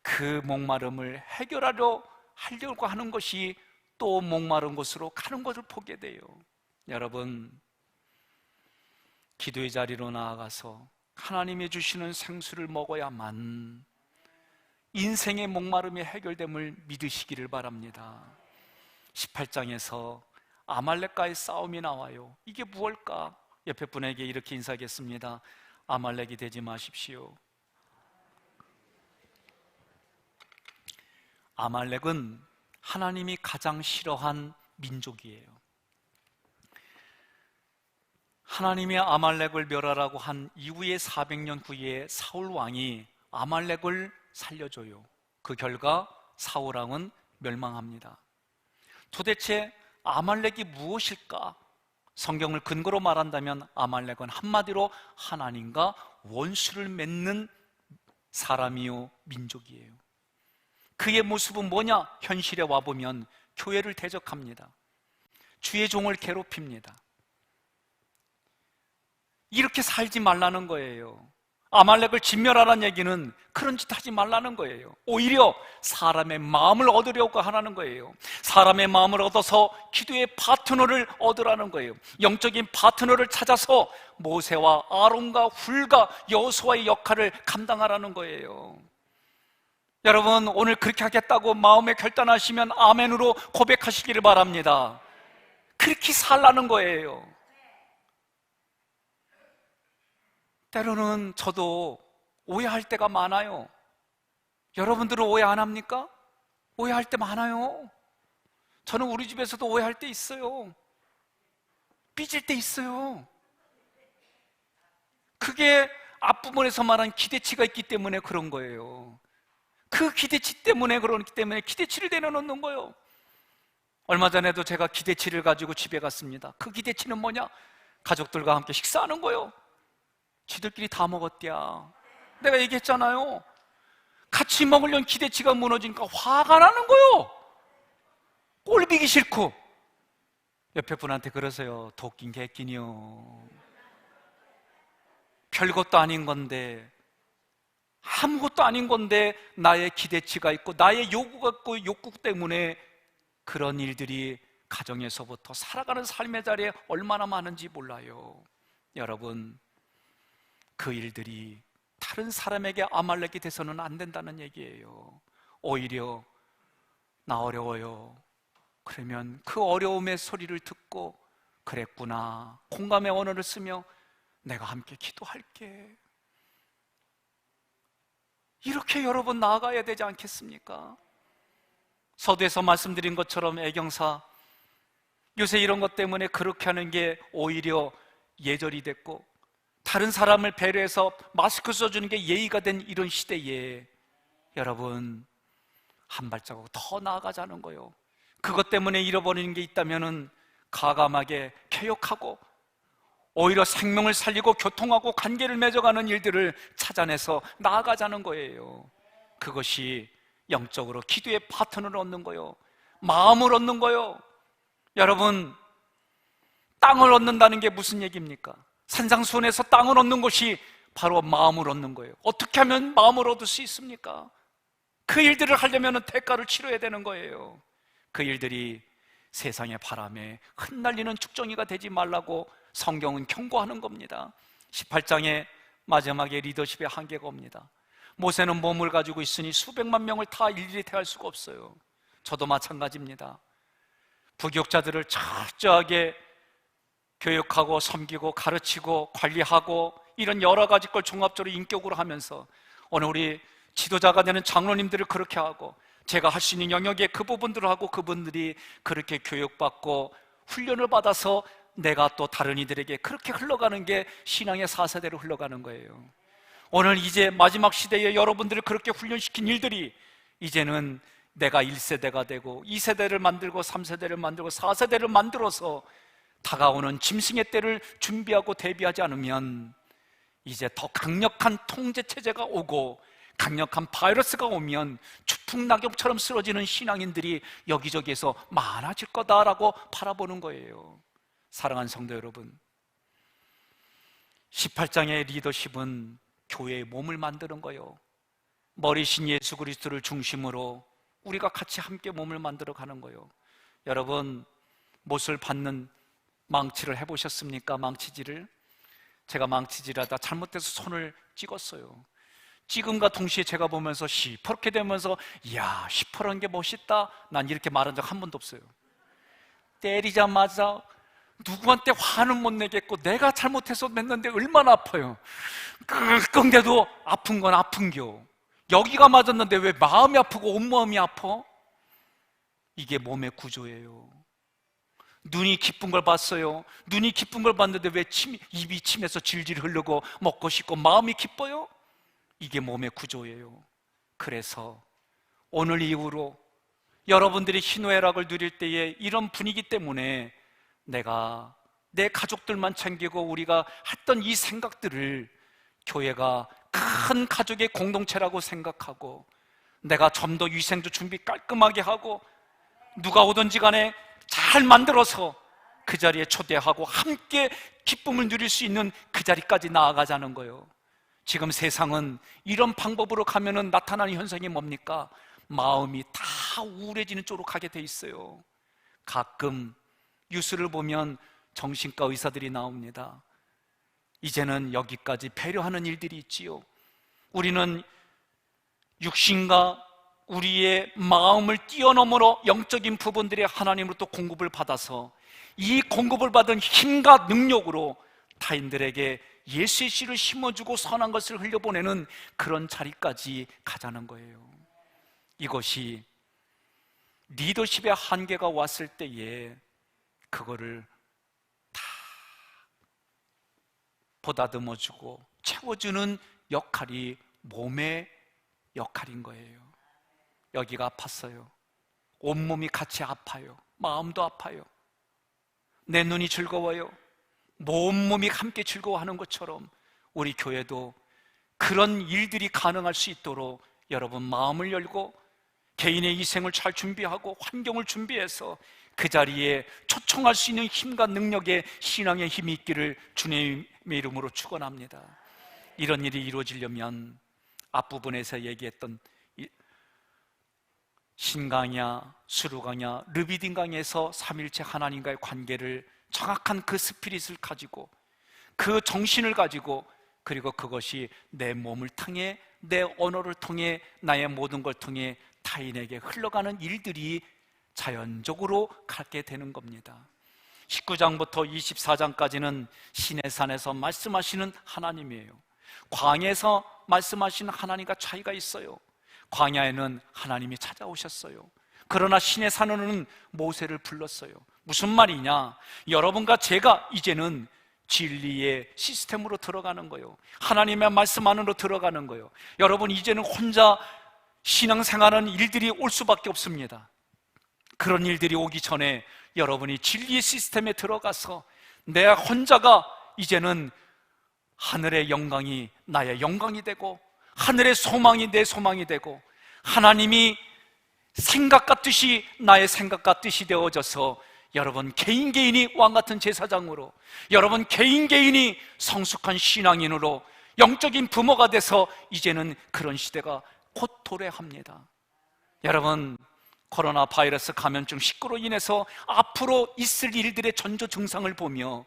Speaker 1: 그 목마름을 하려고 하는 것이 또 목마른 곳으로 가는 것을 보게 돼요. 여러분, 기도의 자리로 나아가서 하나님이 주시는 생수를 먹어야만 인생의 목마름이 해결됨을 믿으시기를 바랍니다. 18장에서 아말렉과의 싸움이 나와요. 이게 무엇일까? 옆에 분에게 이렇게 인사하겠습니다. 아말렉이 되지 마십시오. 아말렉은 하나님이 가장 싫어한 민족이에요. 하나님이 아말렉을 멸하라고 한 이후에 400년 후에 사울 왕이 아말렉을 살려줘요. 그 결과 사울 왕은 멸망합니다. 도대체 아말렉이 무엇일까? 성경을 근거로 말한다면 아말렉은 한마디로 하나님과 원수를 맺는 사람이요, 민족이에요. 그의 모습은 뭐냐? 현실에 와보면 교회를 대적합니다. 주의 종을 괴롭힙니다. 이렇게 살지 말라는 거예요. 아말렉을 진멸하라는 얘기는 그런 짓 하지 말라는 거예요. 오히려 사람의 마음을 얻으려고 하라는 거예요. 사람의 마음을 얻어서 기도의 파트너를 얻으라는 거예요. 영적인 파트너를 찾아서 모세와 아론과 훌과 여호수아의 역할을 감당하라는 거예요. 여러분, 오늘 그렇게 하겠다고 마음에 결단하시면 아멘으로 고백하시기를 바랍니다. 그렇게 살라는 거예요. 때로는 저도 오해할 때가 많아요. 여러분들은 오해 안 합니까? 오해할 때 많아요. 저는 우리 집에서도 오해할 때 있어요. 삐질 때 있어요. 그게 앞부분에서 말한 기대치가 있기 때문에 그런 거예요. 그 기대치 때문에 그러기 때문에 기대치를 내려놓는 거예요. 얼마 전에도 제가 기대치를 가지고 집에 갔습니다. 그 기대치는 뭐냐? 가족들과 함께 식사하는 거예요. 지들끼리 다 먹었대야. 내가 얘기했잖아요. 같이 먹으려는 기대치가 무너지니까 화가 나는 거예요. 꼴비기 싫고. 옆에 분한테 그러세요. 도끼인 개끼니요. 별것도 아닌 건데, 아무것도 아닌 건데 나의 기대치가 있고 나의 요구가 있고 욕구 때문에 그런 일들이 가정에서부터 살아가는 삶의 자리에 얼마나 많은지 몰라요. 여러분, 그 일들이 다른 사람에게 아말렉이 돼서는 안 된다는 얘기예요. 오히려 나 어려워요. 그러면 그 어려움의 소리를 듣고 그랬구나, 공감의 언어를 쓰며 내가 함께 기도할게, 이렇게 여러분 나아가야 되지 않겠습니까? 서두에서 말씀드린 것처럼 애경사, 요새 이런 것 때문에 그렇게 하는 게 오히려 예절이 됐고 다른 사람을 배려해서 마스크 써주는 게 예의가 된 이런 시대에 여러분 한 발자국 더 나아가자는 거예요. 그것 때문에 잃어버리는 게 있다면 가감하게 개혁하고 오히려 생명을 살리고 교통하고 관계를 맺어가는 일들을 찾아내서 나아가자는 거예요. 그것이 영적으로 기도의 파트너를 얻는 거예요. 마음을 얻는 거예요. 여러분, 땅을 얻는다는 게 무슨 얘기입니까? 산상수훈에서 땅을 얻는 것이 바로 마음을 얻는 거예요. 어떻게 하면 마음을 얻을 수 있습니까? 그 일들을 하려면 대가를 치러야 되는 거예요. 그 일들이 세상의 바람에 흩날리는 축정이가 되지 말라고 성경은 경고하는 겁니다. 18장의 마지막에 리더십의 한계가 옵니다. 모세는 몸을 가지고 있으니 수백만 명을 다 일일이 대할 수가 없어요. 저도 마찬가지입니다. 부교육자들을 철저하게 교육하고 섬기고 가르치고 관리하고 이런 여러 가지 걸 종합적으로 인격으로 하면서 오늘 우리 지도자가 되는 장로님들을 그렇게 하고 제가 할 수 있는 영역에 그 부분들을 하고 그분들이 그렇게 교육받고 훈련을 받아서 내가 또 다른 이들에게 그렇게 흘러가는 게 신앙의 4세대로 흘러가는 거예요. 오늘 이제 마지막 시대에 여러분들을 그렇게 훈련시킨 일들이 이제는 내가 1세대가 되고 2세대를 만들고 3세대를 만들고 4세대를 만들어서 다가오는 짐승의 때를 준비하고 대비하지 않으면 이제 더 강력한 통제체제가 오고 강력한 바이러스가 오면 추풍낙엽처럼 쓰러지는 신앙인들이 여기저기에서 많아질 거다라고 바라보는 거예요. 사랑하는 성도 여러분, 18장의 리더십은 교회의 몸을 만드는 거예요. 머리신 예수 그리스도를 중심으로 우리가 같이 함께 몸을 만들어 가는 거예요. 여러분, 못을 받는 망치를 해보셨습니까? 망치질을? 제가 망치질하다 잘못해서 손을 찍었어요. 찍음과 동시에 제가 보면서 시퍼렇게 되면서 이야, 시퍼런 게 멋있다, 난 이렇게 말한 적 한 번도 없어요. 때리자마자 누구한테 화는 못 내겠고 내가 잘못해서 맺는데 얼마나 아파요. 끙끙대도 아픈 건 아픈겨. 여기가 맞았는데 왜 마음이 아프고 온마음이 아파? 이게 몸의 구조예요. 눈이 기쁜 걸 봤어요. 눈이 기쁜 걸 봤는데 왜 입이 침에서 질질 흐르고 먹고 싶고 마음이 기뻐요? 이게 몸의 구조예요. 그래서 오늘 이후로 여러분들이 희노애락을 누릴 때에 이런 분위기 때문에 내가 내 가족들만 챙기고 우리가 했던 이 생각들을 교회가 큰 가족의 공동체라고 생각하고 내가 좀 더 위생도 준비 깔끔하게 하고 누가 오든지 간에 잘 만들어서 그 자리에 초대하고 함께 기쁨을 누릴 수 있는 그 자리까지 나아가자는 거예요. 지금 세상은 이런 방법으로 가면은 나타나는 현상이 뭡니까? 마음이 다 우울해지는 쪽으로 가게 돼 있어요. 가끔 뉴스를 보면 정신과 의사들이 나옵니다. 이제는 여기까지 배려하는 일들이 있지요. 우리는 육신과 우리의 마음을 뛰어넘어 영적인 부분들이 하나님으로부터 공급을 받아서 이 공급을 받은 힘과 능력으로 타인들에게 예수의 씨를 심어주고 선한 것을 흘려보내는 그런 자리까지 가자는 거예요. 이것이 리더십의 한계가 왔을 때에 그거를 다 보다듬어주고 채워주는 역할이 몸의 역할인 거예요. 여기가 아팠어요. 온몸이 같이 아파요. 마음도 아파요. 내 눈이 즐거워요. 온몸이 함께 즐거워하는 것처럼 우리 교회도 그런 일들이 가능할 수 있도록 여러분 마음을 열고 개인의 희생을 잘 준비하고 환경을 준비해서 그 자리에 초청할 수 있는 힘과 능력의 신앙의 힘이 있기를 주님의 이름으로 축원합니다. 이런 일이 이루어지려면 앞부분에서 얘기했던 신강야, 수르강야, 르비딘강에서 삼일체 하나님과의 관계를 정확한 그 스피릿을 가지고 그 정신을 가지고 그리고 그것이 내 몸을 통해 내 언어를 통해 나의 모든 걸 통해 타인에게 흘러가는 일들이 자연적으로 갖게 되는 겁니다. 19장부터 24장까지는 시내산에서 말씀하시는 하나님이에요. 광야에서 말씀하시는 하나님과 차이가 있어요. 광야에는 하나님이 찾아오셨어요. 그러나 시내산으로는 모세를 불렀어요. 무슨 말이냐? 여러분과 제가 이제는 진리의 시스템으로 들어가는 거예요. 하나님의 말씀 안으로 들어가는 거예요. 여러분, 이제는 혼자 신앙생활하는 일들이 올 수밖에 없습니다. 그런 일들이 오기 전에 여러분이 진리의 시스템에 들어가서 내 혼자가 이제는 하늘의 영광이 나의 영광이 되고 하늘의 소망이 내 소망이 되고 하나님이 생각과 뜻이 나의 생각과 뜻이 되어져서 여러분 개인이 왕같은 제사장으로 여러분 개인이 성숙한 신앙인으로 영적인 부모가 돼서 이제는 그런 시대가 곧 도래합니다. 여러분, 코로나 바이러스 감염증 19로 인해서 앞으로 있을 일들의 전조 증상을 보며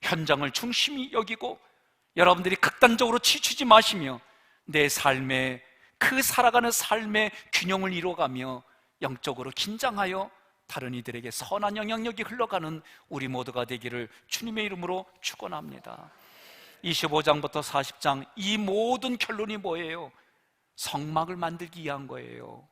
Speaker 1: 현장을 중심히 여기고 여러분들이 극단적으로 치추지 마시며 내 삶에 그 살아가는 삶의 균형을 이루어가며 영적으로 긴장하여 다른 이들에게 선한 영향력이 흘러가는 우리 모두가 되기를 주님의 이름으로 축원합니다. 25장부터 40장 이 모든 결론이 뭐예요? 성막을 만들기 위한 거예요.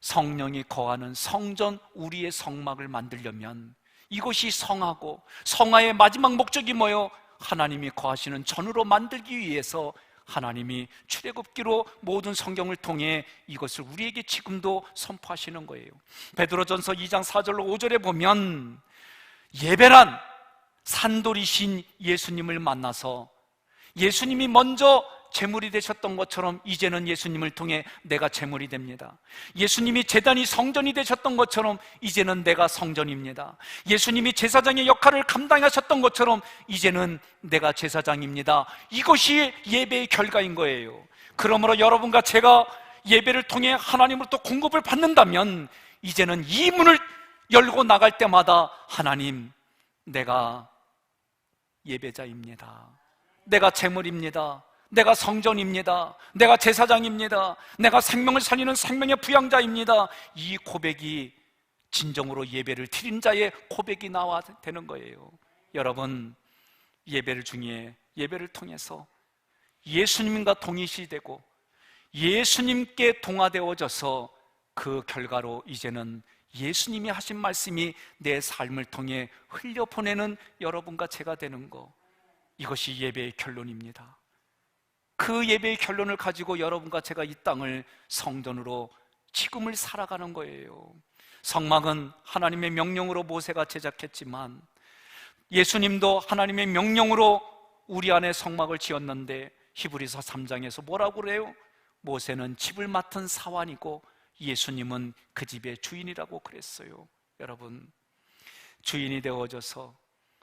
Speaker 1: 성령이 거하는 성전, 우리의 성막을 만들려면 이것이 성하고, 성화의 마지막 목적이 뭐예요? 하나님이 거하시는 전으로 만들기 위해서 하나님이 출애굽기로 모든 성경을 통해 이것을 우리에게 지금도 선포하시는 거예요. 베드로전서 2장 4절로 5절에 보면 예배란 산돌이신 예수님을 만나서 예수님이 먼저 제물이 되셨던 것처럼 이제는 예수님을 통해 내가 제물이 됩니다. 예수님이 제단이 성전이 되셨던 것처럼 이제는 내가 성전입니다. 예수님이 제사장의 역할을 감당하셨던 것처럼 이제는 내가 제사장입니다. 이것이 예배의 결과인 거예요. 그러므로 여러분과 제가 예배를 통해 하나님으로부터 공급을 받는다면 이제는 이 문을 열고 나갈 때마다 하나님, 내가 예배자입니다. 내가 제물입니다. 내가 성전입니다. 내가 제사장입니다. 내가 생명을 살리는 생명의 부양자입니다. 이 고백이 진정으로 예배를 드린 자의 고백이 나와야 되는 거예요. 여러분, 예배를 중에 예배를 통해서 예수님과 동일시 되고 예수님께 동화되어져서 그 결과로 이제는 예수님이 하신 말씀이 내 삶을 통해 흘려보내는 여러분과 제가 되는 거, 이것이 예배의 결론입니다. 그 예배의 결론을 가지고 여러분과 제가 이 땅을 성전으로 지금을 살아가는 거예요. 성막은 하나님의 명령으로 모세가 제작했지만 예수님도 하나님의 명령으로 우리 안에 성막을 지었는데 히브리서 3장에서 뭐라고 그래요? 모세는 집을 맡은 사환이고 예수님은 그 집의 주인이라고 그랬어요. 여러분, 주인이 되어져서,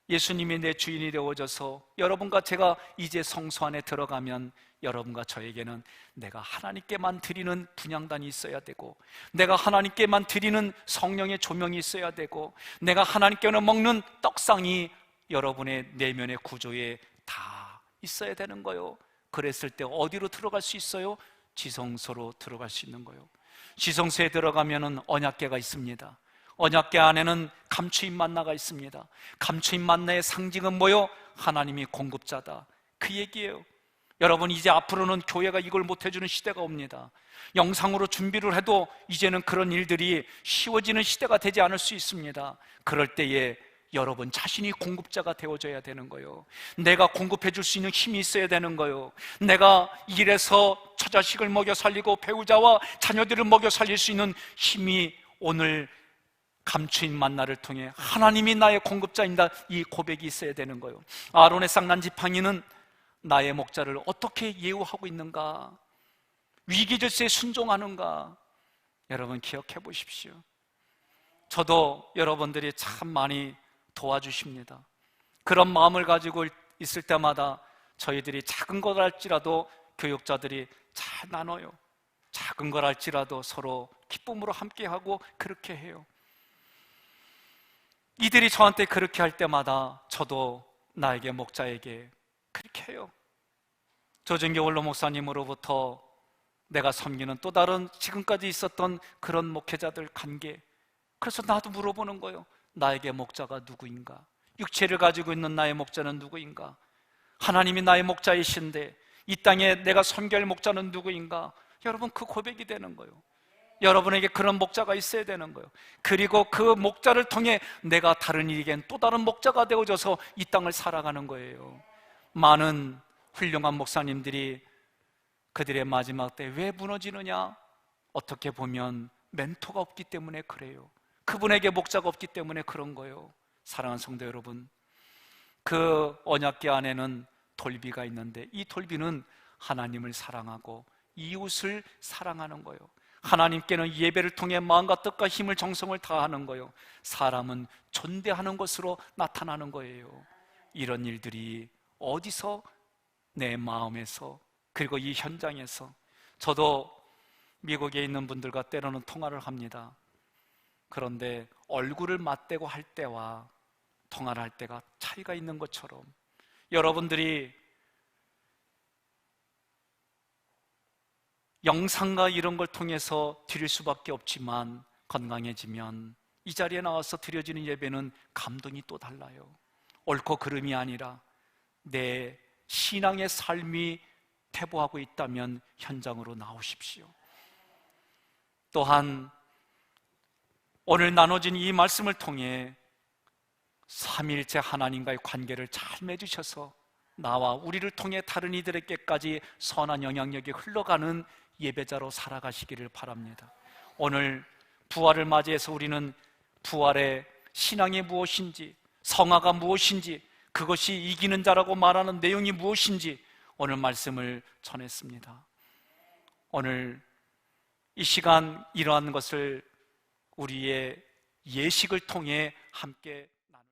Speaker 1: 예수님이 내 주인이 되어져서 여러분과 제가 이제 성소 안에 들어가면 여러분과 저에게는 내가 하나님께만 드리는 분향단이 있어야 되고, 내가 하나님께만 드리는 성령의 조명이 있어야 되고, 내가 하나님께만 먹는 떡상이 여러분의 내면의 구조에 다 있어야 되는 거예요. 그랬을 때 어디로 들어갈 수 있어요? 지성소로 들어갈 수 있는 거예요. 지성소에 들어가면은 언약궤가 있습니다. 언약궤 안에는 감추인 만나가 있습니다. 감추인 만나의 상징은 뭐요? 하나님이 공급자다, 그 얘기예요. 여러분, 이제 앞으로는 교회가 이걸 못해주는 시대가 옵니다. 영상으로 준비를 해도 이제는 그런 일들이 쉬워지는 시대가 되지 않을 수 있습니다. 그럴 때에 여러분 자신이 공급자가 되어줘야 되는 거예요. 내가 공급해 줄 수 있는 힘이 있어야 되는 거예요. 내가 일해서 처자식을 먹여 살리고 배우자와 자녀들을 먹여 살릴 수 있는 힘이 오늘 감추인 만나를 통해 하나님이 나의 공급자입니다, 이 고백이 있어야 되는 거예요. 아론의 쌍난 지팡이는 나의 목자를 어떻게 예우하고 있는가, 위기질서에 순종하는가, 여러분 기억해 보십시오. 저도 여러분들이 참 많이 도와주십니다. 그런 마음을 가지고 있을 때마다 저희들이 작은 걸 할지라도 교육자들이 잘 나눠요. 작은 걸 할지라도 서로 기쁨으로 함께하고 그렇게 해요. 이들이 저한테 그렇게 할 때마다 저도 나에게 목자에게 그렇게 해요. 조정기 원로 목사님으로부터 내가 섬기는 또 다른 지금까지 있었던 그런 목회자들 관계, 그래서 나도 물어보는 거예요. 나에게 목자가 누구인가? 육체를 가지고 있는 나의 목자는 누구인가? 하나님이 나의 목자이신데 이 땅에 내가 섬길 목자는 누구인가? 여러분, 그 고백이 되는 거예요. 여러분에게 그런 목자가 있어야 되는 거예요. 그리고 그 목자를 통해 내가 다른 이에겐 또 다른 목자가 되어져서 이 땅을 살아가는 거예요. 많은 훌륭한 목사님들이 그들의 마지막 때 왜 무너지느냐? 어떻게 보면 멘토가 없기 때문에 그래요. 그분에게 목자가 없기 때문에 그런 거예요. 사랑하는 성도 여러분, 그 언약궤 안에는 돌비가 있는데 이 돌비는 하나님을 사랑하고 이웃을 사랑하는 거예요. 하나님께는 예배를 통해 마음과 뜻과 힘을 정성을 다하는 거예요. 사람은 존대하는 것으로 나타나는 거예요. 이런 일들이 어디서? 내 마음에서, 그리고 이 현장에서. 저도 미국에 있는 분들과 때로는 통화를 합니다. 그런데 얼굴을 맞대고 할 때와 통화를 할 때가 차이가 있는 것처럼 여러분들이 영상과 이런 걸 통해서 드릴 수밖에 없지만 건강해지면 이 자리에 나와서 드려지는 예배는 감동이 또 달라요. 옳고 그름이 아니라 내 신앙의 삶이 퇴보하고 있다면 현장으로 나오십시오. 또한 오늘 나눠진 이 말씀을 통해 삼위일체 하나님과의 관계를 잘 맺으셔서 나와 우리를 통해 다른 이들에게까지 선한 영향력이 흘러가는 예배자로 살아가시기를 바랍니다. 오늘 부활을 맞이해서 우리는 부활의 신앙이 무엇인지, 성화가 무엇인지, 그것이 이기는 자라고 말하는 내용이 무엇인지 오늘 말씀을 전했습니다. 오늘 이 시간 이러한 것을 우리의 예식을 통해 함께